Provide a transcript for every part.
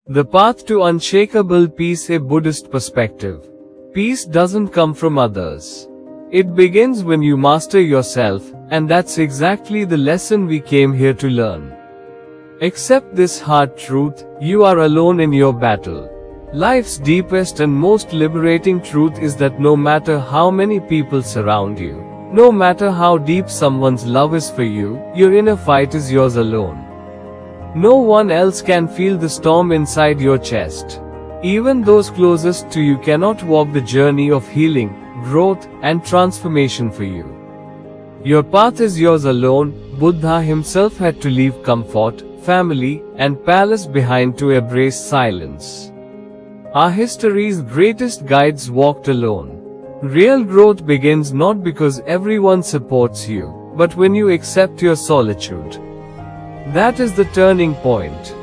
The path to unshakable peace. A Buddhist perspective. Peace doesn't come from others. It begins when you master yourself, and that's exactly the lesson we came here to learn. Accept this hard truth: you are alone in your battle. Life's deepest and most liberating truth is that no matter how many people surround you, no matter how deep someone's love is for you, your inner fight is yours alone. No one else can feel the storm inside your chest. Even those closest to you cannot walk the journey of healing, growth, and transformation for you. Your path is yours alone. Buddha himself had to leave comfort, family, and palace behind to embrace silence. Our history's greatest guides walked alone. Real growth begins not because everyone supports you, but when you accept your solitude. That is the turning point.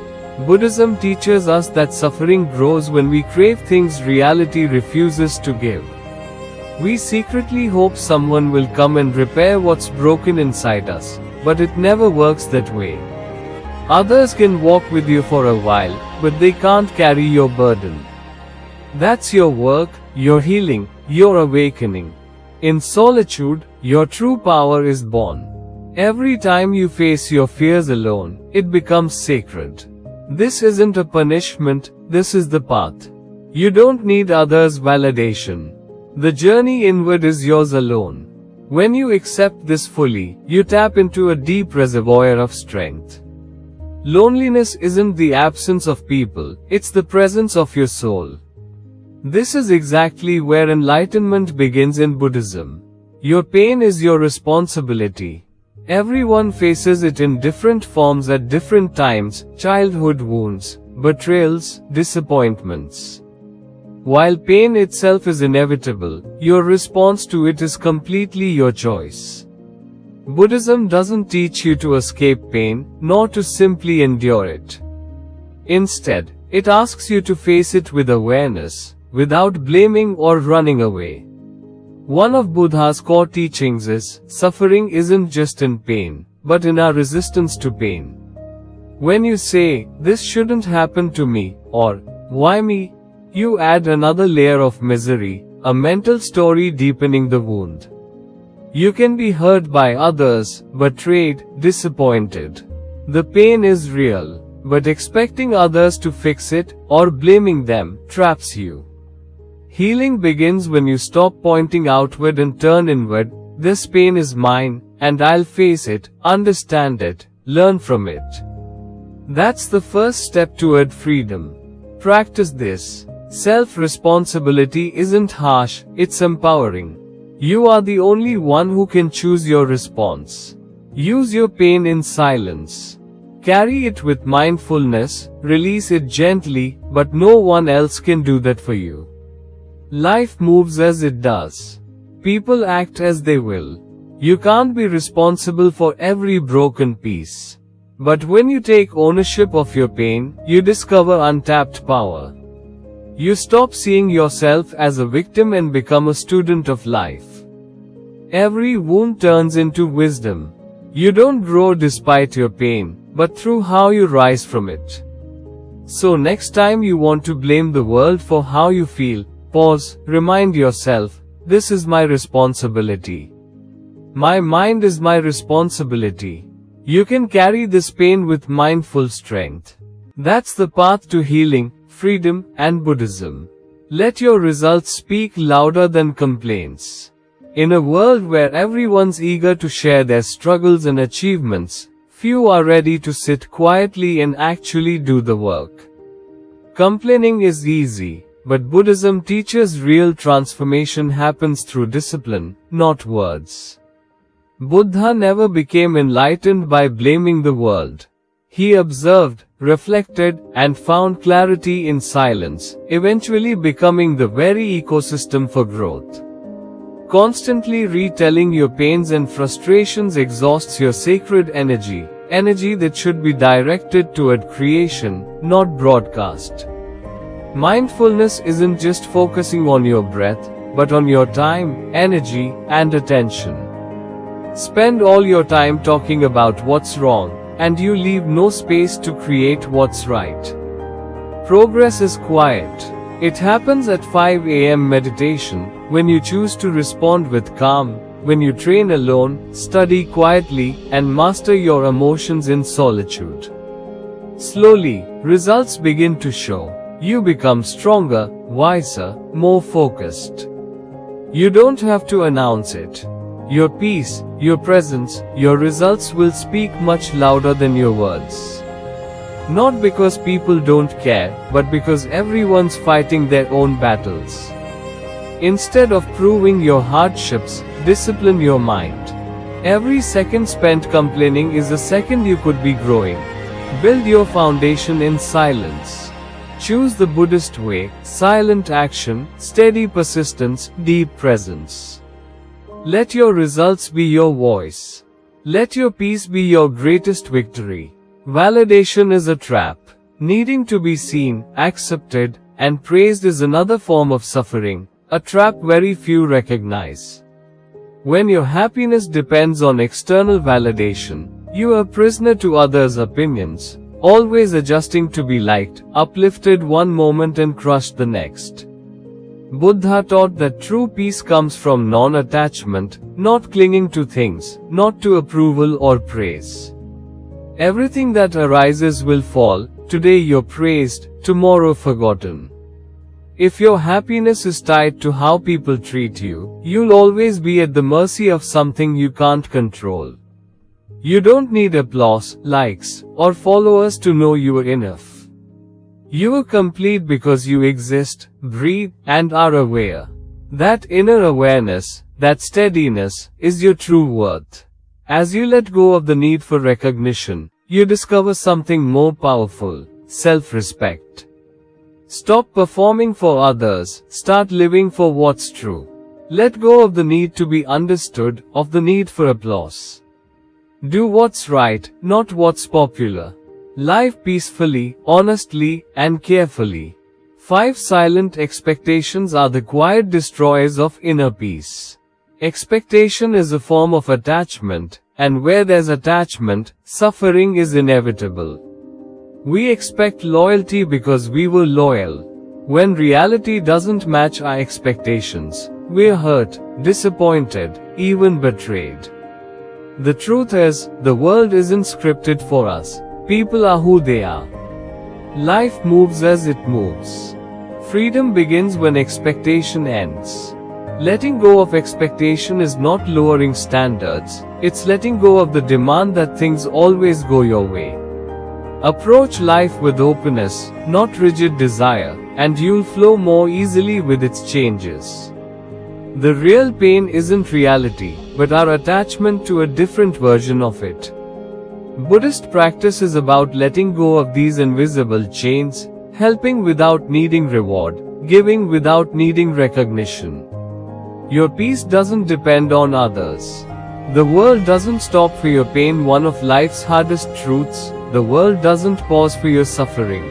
Buddhism teaches us that suffering grows when we crave things reality refuses to give. We secretly hope someone will come and repair what's broken inside us, but it never works that way. Others can walk with you for a while, but they can't carry your burden. That's your work, your healing, your awakening. In solitude, your true power is born. Every time you face your fears alone, it becomes sacred. This isn't a punishment, this is the path. You don't need others' validation. The journey inward is yours alone. When you accept this fully, you tap into a deep reservoir of strength. Loneliness isn't the absence of people, it's the presence of your soul. This is exactly where enlightenment begins in Buddhism. Your pain is your responsibility. Everyone faces it in different forms at different times: childhood wounds, betrayals, disappointments. While pain itself is inevitable, your response to it is completely your choice. Buddhism doesn't teach you to escape pain, nor to simply endure it. Instead, it asks you to face it with awareness, without blaming or running away. One of Buddha's core teachings is, suffering isn't just in pain, but in our resistance to pain. When you say, "This shouldn't happen to me," or "Why me?" you add another layer of misery, a mental story deepening the wound. You can be hurt by others, betrayed, disappointed. The pain is real, but expecting others to fix it, or blaming them, traps you. Healing begins when you stop pointing outward and turn inward. This pain is mine, and I'll face it, understand it, learn from it. That's the first step toward freedom. Practice this. Self-responsibility isn't harsh, it's empowering. You are the only one who can choose your response. Use your pain in silence. Carry it with mindfulness, release it gently, but no one else can do that for you. Life moves as it does. People act as they will. You can't be responsible for every broken piece. But when you take ownership of your pain, you discover untapped power. You stop seeing yourself as a victim and become a student of life. Every wound turns into wisdom. You don't grow despite your pain, but through how you rise from it. So next time you want to blame the world for how you feel, pause, remind yourself, this is my responsibility. My mind is my responsibility. You can carry this pain with mindful strength. That's the path to healing, freedom, and Buddhism. Let your results speak louder than complaints. In a world where everyone's eager to share their struggles and achievements, few are ready to sit quietly and actually do the work. Complaining is easy, but Buddhism teaches real transformation happens through discipline, not words. Buddha never became enlightened by blaming the world. He observed, reflected, and found clarity in silence, eventually becoming the very ecosystem for growth. Constantly retelling your pains and frustrations exhausts your sacred energy, energy that should be directed toward creation, not broadcast. Mindfulness isn't just focusing on your breath, but on your time, energy, and attention. Spend all your time talking about what's wrong, and you leave no space to create what's right. Progress is quiet. It happens at 5 a.m. meditation, when you choose to respond with calm, when you train alone, study quietly, and master your emotions in solitude. Slowly, results begin to show. You become stronger, wiser, more focused. You don't have to announce it. Your peace, your presence, your results will speak much louder than your words. Not because people don't care, but because everyone's fighting their own battles. Instead of proving your hardships, discipline your mind. Every second spent complaining is a second you could be growing. Build your foundation in silence. Choose the Buddhist way: silent action, steady persistence, deep presence. Let your results be your voice. Let your peace be your greatest victory. Validation is a trap. Needing to be seen, accepted, and praised is another form of suffering, a trap very few recognize. When your happiness depends on external validation, you are a prisoner to others' opinions, always adjusting to be liked, uplifted one moment and crushed the next. Buddha taught that true peace comes from non-attachment, not clinging to things, not to approval or praise. Everything that arises will fall, today you're praised, tomorrow forgotten. If your happiness is tied to how people treat you, you'll always be at the mercy of something you can't control. You don't need applause, likes, or followers to know you are enough. You are complete because you exist, breathe, and are aware. That inner awareness, that steadiness, is your true worth. As you let go of the need for recognition, you discover something more powerful: self-respect. Stop performing for others, start living for what's true. Let go of the need to be understood, of the need for applause. Do what's right, not what's popular. Live peacefully, honestly, and carefully. 5 silent expectations are the quiet destroyers of inner peace. Expectation is a form of attachment, and where there's attachment, suffering is inevitable. We expect loyalty because we were loyal. When reality doesn't match our expectations, we're hurt, disappointed, even betrayed. The truth is, the world isn't scripted for us. People are who they are. Life moves as it moves. Freedom begins when expectation ends. Letting go of expectation is not lowering standards, it's letting go of the demand that things always go your way. Approach life with openness, not rigid desire, and you'll flow more easily with its changes. The real pain isn't reality, but our attachment to a different version of it. Buddhist practice is about letting go of these invisible chains, helping without needing reward, giving without needing recognition. Your peace doesn't depend on others. The world doesn't stop for your pain. One of life's hardest truths: the world doesn't pause for your suffering.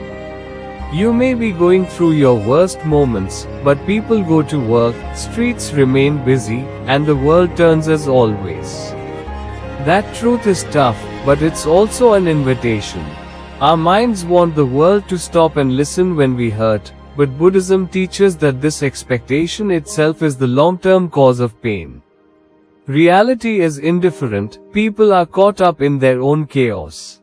You may be going through your worst moments, but people go to work, streets remain busy, and the world turns as always. That truth is tough, but it's also an invitation. Our minds want the world to stop and listen when we hurt, but Buddhism teaches that this expectation itself is the long-term cause of pain. Reality is indifferent, people are caught up in their own chaos.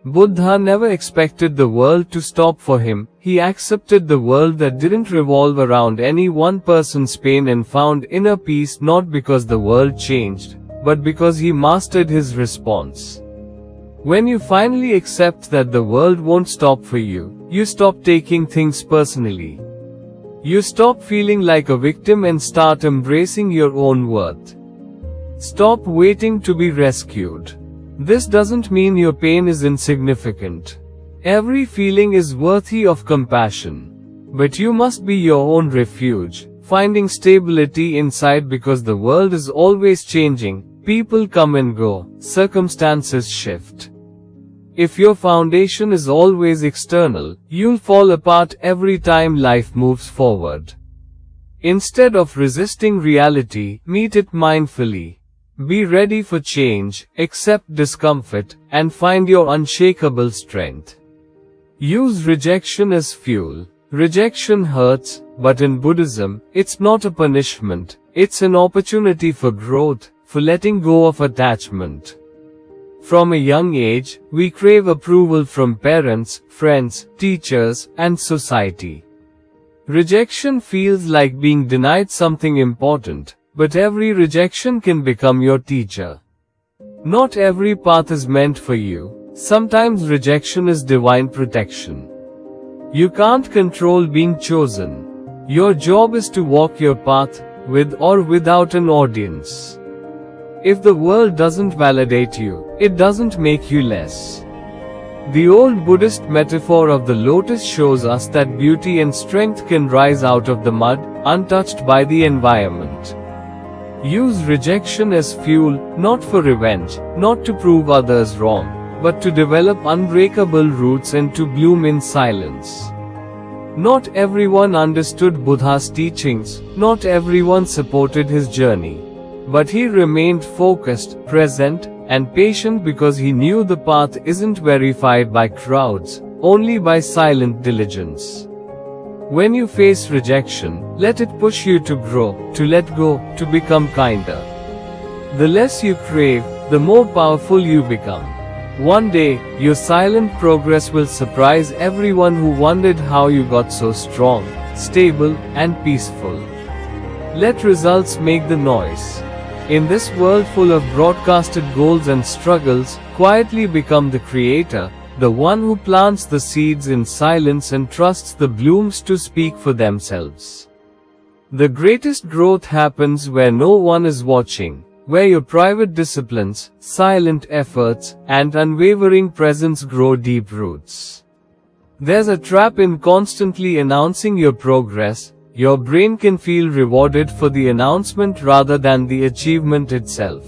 Buddha never expected the world to stop for him, he accepted the world that didn't revolve around any one person's pain and found inner peace not because the world changed, but because he mastered his response. When you finally accept that the world won't stop for you, you stop taking things personally. You stop feeling like a victim and start embracing your own worth. Stop waiting to be rescued. This doesn't mean your pain is insignificant. Every feeling is worthy of compassion. But you must be your own refuge, finding stability inside because the world is always changing, people come and go, circumstances shift. If your foundation is always external, you'll fall apart every time life moves forward. Instead of resisting reality, meet it mindfully. Be ready for change, accept discomfort, and find your unshakable strength. Use rejection as fuel. Rejection hurts, but in Buddhism, it's not a punishment, it's an opportunity for growth, for letting go of attachment. From a young age, we crave approval from parents, friends, teachers, and society. Rejection feels like being denied something important, but every rejection can become your teacher. Not every path is meant for you. Sometimes rejection is divine protection. You can't control being chosen. Your job is to walk your path, with or without an audience. If the world doesn't validate you, it doesn't make you less. The old Buddhist metaphor of the lotus shows us that beauty and strength can rise out of the mud, untouched by the environment. Use rejection as fuel, not for revenge, not to prove others wrong, but to develop unbreakable roots and to bloom in silence. Not everyone understood Buddha's teachings, not everyone supported his journey. But he remained focused, present, and patient because he knew the path isn't verified by crowds, only by silent diligence. When you face rejection, let it push you to grow, to let go, to become kinder. The less you crave, the more powerful you become. One day, your silent progress will surprise everyone who wondered how you got so strong, stable, and peaceful. Let results make the noise. In this world full of broadcasted goals and struggles, quietly become the creator, the one who plants the seeds in silence and trusts the blooms to speak for themselves. The greatest growth happens where no one is watching, where your private disciplines, silent efforts, and unwavering presence grow deep roots. There's a trap in constantly announcing your progress. Your brain can feel rewarded for the announcement rather than the achievement itself.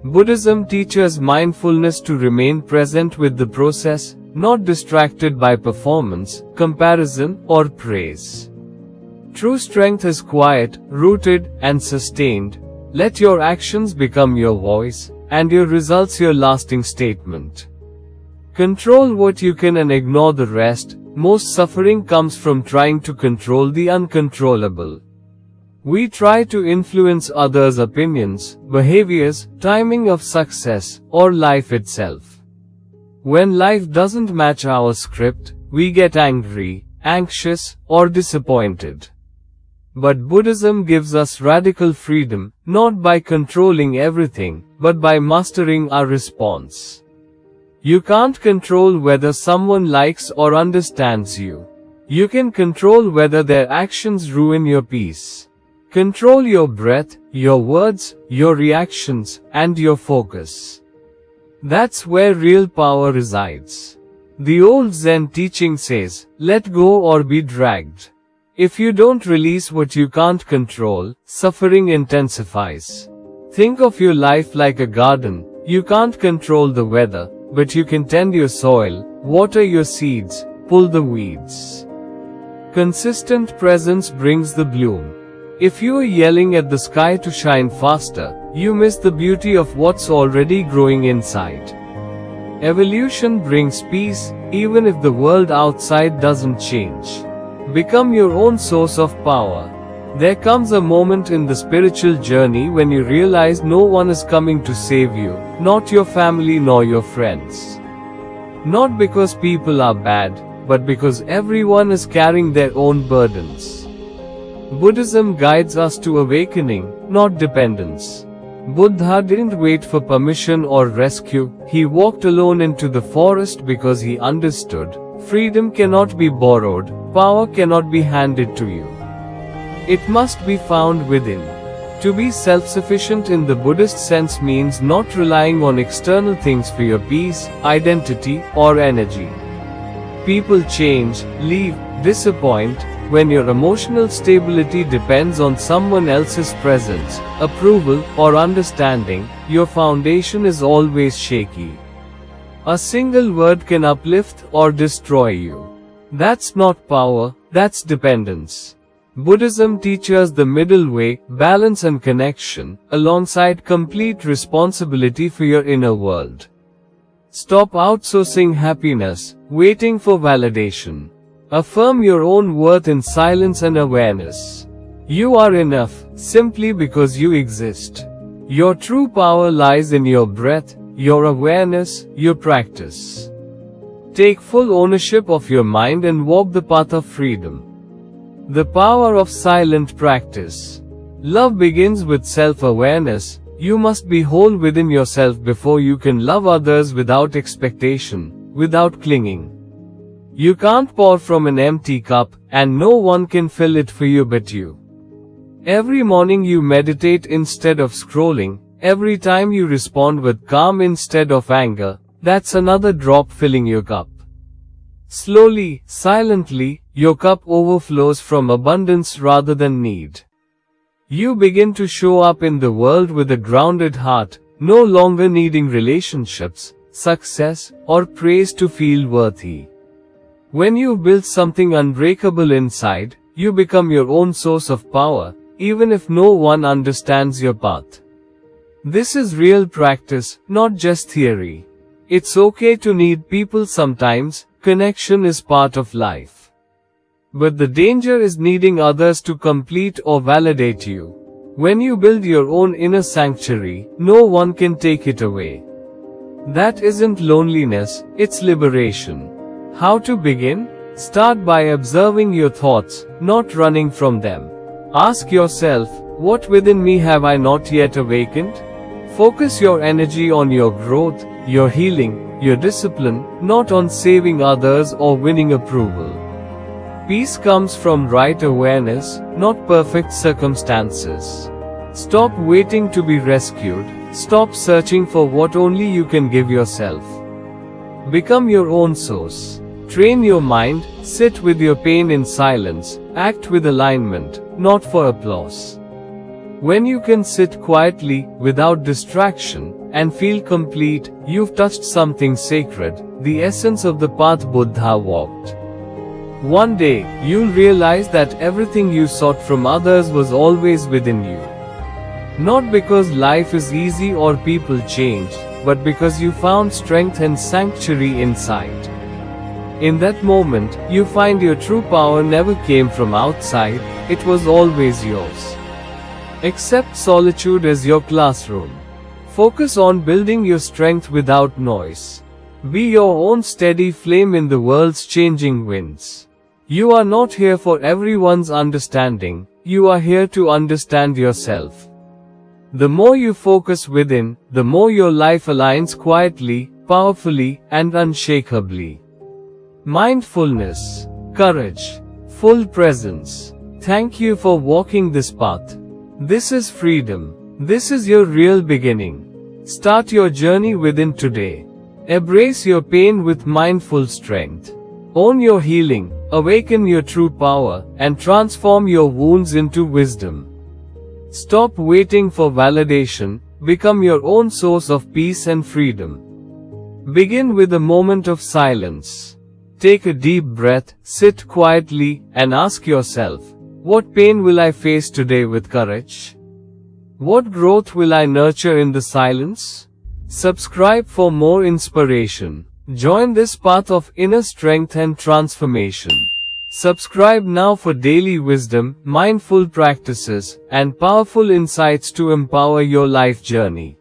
Buddhism teaches mindfulness to remain present with the process, not distracted by performance, comparison, or praise. True strength is quiet, rooted, and sustained. Let your actions become your voice, and your results your lasting statement. Control what you can and ignore the rest. Most suffering comes from trying to control the uncontrollable. We try to influence others' opinions, behaviors, timing of success, or life itself. When life doesn't match our script, we get angry, anxious, or disappointed. But Buddhism gives us radical freedom, not by controlling everything, but by mastering our response. You can't control whether someone likes or understands you. You can control whether their actions ruin your peace. Control your breath, your words, your reactions, and your focus. That's where real power resides. The old Zen teaching says, let go or be dragged. If you don't release what you can't control, suffering intensifies. Think of your life like a garden. You can't control the weather, but you can tend your soil, water your seeds, pull the weeds. Consistent presence brings the bloom. If you are yelling at the sky to shine faster, you miss the beauty of what's already growing inside. Evolution brings peace, even if the world outside doesn't change. Become your own source of power. There comes a moment in the spiritual journey when you realize no one is coming to save you, not your family nor your friends. Not because people are bad, but because everyone is carrying their own burdens. Buddhism guides us to awakening, not dependence. Buddha didn't wait for permission or rescue. He walked alone into the forest because he understood, freedom cannot be borrowed, power cannot be handed to you. It must be found within. To be self-sufficient in the Buddhist sense means not relying on external things for your peace, identity, or energy. People change, leave, disappoint. When your emotional stability depends on someone else's presence, approval, or understanding, your foundation is always shaky. A single word can uplift or destroy you. That's not power, that's dependence. Buddhism teaches the middle way, balance and connection, alongside complete responsibility for your inner world. Stop outsourcing happiness, waiting for validation. Affirm your own worth in silence and awareness. You are enough, simply because you exist. Your true power lies in your breath, your awareness, your practice. Take full ownership of your mind and walk the path of freedom. The power of silent practice. Love begins with self-awareness. You must be whole within yourself before you can love others without expectation, without clinging. You can't pour from an empty cup, and no one can fill it for you but you. Every morning you meditate instead of scrolling, every time you respond with calm instead of anger, that's another drop filling your cup. Slowly, silently, your cup overflows from abundance rather than need. You begin to show up in the world with a grounded heart, no longer needing relationships, success, or praise to feel worthy. When you've built something unbreakable inside, you become your own source of power, even if no one understands your path. This is real practice, not just theory. It's okay to need people sometimes, connection is part of life. But the danger is needing others to complete or validate you. When you build your own inner sanctuary, no one can take it away. That isn't loneliness, it's liberation. How to begin? Start by observing your thoughts, not running from them. Ask yourself, what within me have I not yet awakened? Focus your energy on your growth, your healing, your discipline, not on saving others or winning approval. Peace comes from right awareness, not perfect circumstances. Stop waiting to be rescued. Stop searching for what only you can give yourself. Become your own source. Train your mind, sit with your pain in silence, act with alignment, not for applause. When you can sit quietly, without distraction, and feel complete, you've touched something sacred, the essence of the path Buddha walked. One day, you'll realize that everything you sought from others was always within you. Not because life is easy or people change, but because you found strength and sanctuary inside. In that moment, you find your true power never came from outside, it was always yours. Accept solitude as your classroom. Focus on building your strength without noise. Be your own steady flame in the world's changing winds. You are not here for everyone's understanding, you are here to understand yourself. The more you focus within, the more your life aligns quietly, powerfully, and unshakably. Mindfulness, courage, full presence. Thank you for walking this path. This is freedom. This is your real beginning. Start your journey within today. Embrace your pain with mindful strength. Own your healing, awaken your true power, and transform your wounds into wisdom. Stop waiting for validation, become your own source of peace and freedom. Begin with a moment of silence. Take a deep breath, sit quietly, and ask yourself, what pain will I face today with courage? What growth will I nurture in the silence? Subscribe for more inspiration. Join this path of inner strength and transformation. Subscribe now for daily wisdom, mindful practices, and powerful insights to empower your life journey.